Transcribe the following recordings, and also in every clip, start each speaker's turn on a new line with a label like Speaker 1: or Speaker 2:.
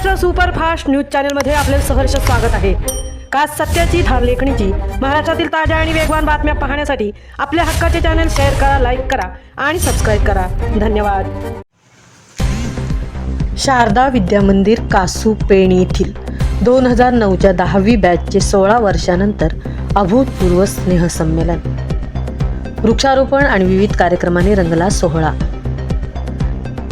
Speaker 1: Maharashtra superfast news चॅनलमध्ये आपले सहर्ष स्वागत आहे। खास सत्याची धार लेखणीची महाराष्ट्रातील ताज्या आणि वेगवान बातम्या पाहण्यासाठी आपल्या हक्काचे चॅनल शेअर करा, लाईक करा आणि सबस्क्राईब करा। धन्यवाद। शारदा विद्या मंदिर कासू पेण येथील 2009च्या 10वी बॅचचे 16 वर्षानंतर अभूतपूर्व स्नेहसंमेलन, वृक्षारोपण आणि विविध कार्यक्रमांनी रंगला सोहळा।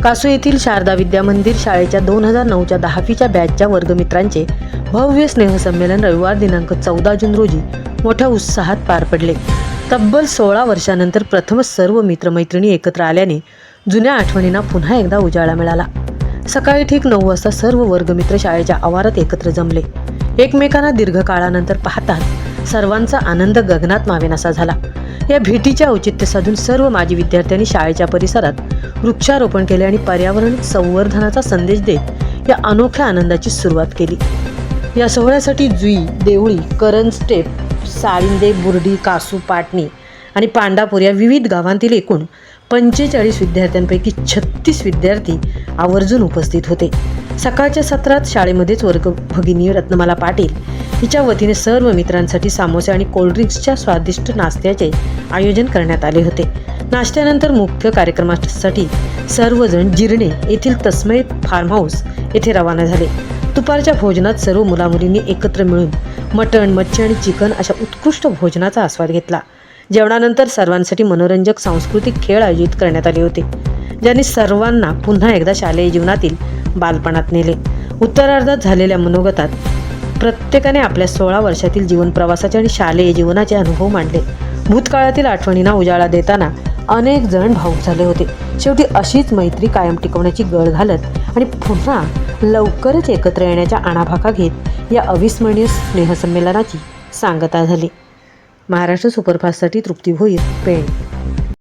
Speaker 1: कासू येथील शारदा विद्या मंदिर शाळेच्या 2009च्या 10वीच्या बॅचच्या वर्गमित्रांचे भव्य स्नेहसंमेलन रविवार दिनांक 14 जून रोजी मोठ्या उत्साहात पार पडले। तब्बल 16 वर्षानंतर प्रथमच सर्व मित्रमैत्रिणी एकत्र आल्याने जुन्या आठवणींना पुन्हा एकदा उजाळा मिळाला। सकाळी ठीक 9 वाजता सर्व वर्गमित्र शाळेच्या आवारात एकत्र जमले। एकमेकांना दीर्घकाळानंतर पाहतात सर्वांचा आनंद गगनात मावेनासा झाला। या भेटीचे औचित्य साधून सर्व माजी विद्यार्थ्यांनी शाळेच्या परिसरात वृक्षारोपण केले आणि पर्यावरण संवर्धनाचा संदेश देत या अनोख्या आनंदाची सुरुवात केली। या सोहळ्यासाठी जुई, देवळी, करंजटेप, साळिंदे, बुर्डी, कासू, पाटणी आणि पांडापूर या विविध गावांतील एकूण 45 विद्यार्थ्यांपैकी 36 विद्यार्थी आवर्जून उपस्थित होते। सकाळच्या सत्रात शाळेमध्येच वर्गभगिनी रत्नमाला पाटील हिच्या वतीने सर्व मित्रांसाठी समोसे आणि कोल्ड्रिंक्सच्या स्वादिष्ट नाश्त्याचे आयोजन करण्यात आले होते। नाश्त्यानंतर मुख्य कार्यक्रमासाठी सर्वजण जिरणे येथील तस्मय फार्म हाऊस येथे रवाना झाले। दुपारच्या भोजनात सर्व मुलामुलींनी एकत्र मिळून मटण, मच्छी आणि चिकन अशा उत्कृष्ट भोजनाचा आस्वाद घेतला। जेवणानंतर सर्वांसाठी मनोरंजक सांस्कृतिक खेळ आयोजित करण्यात आले होते, ज्यांनी सर्वांना पुन्हा एकदा शालेय जीवनातील बालपणात नेले। उत्तरार्धात झालेल्या मनोगतात प्रत्येकाने आपल्या 16 वर्षातील जीवन प्रवासाचे आणि शालेय जीवनाचे अनुभव मांडले। भूतकाळातील आठवणींना उजाळा देताना अनेक जण भावुक झाले होते। शेवटी अशीच मैत्री कायम टिकवण्याची गळ घालत आणि पुन्हा लवकरच एकत्र येण्याच्या आणाभाका घेत या अविस्मरणीय स्नेहसंमेलनाची सांगता झाली। महाराष्ट्र सुपरफास्टसाठी तृप्ती भोईर, पेण।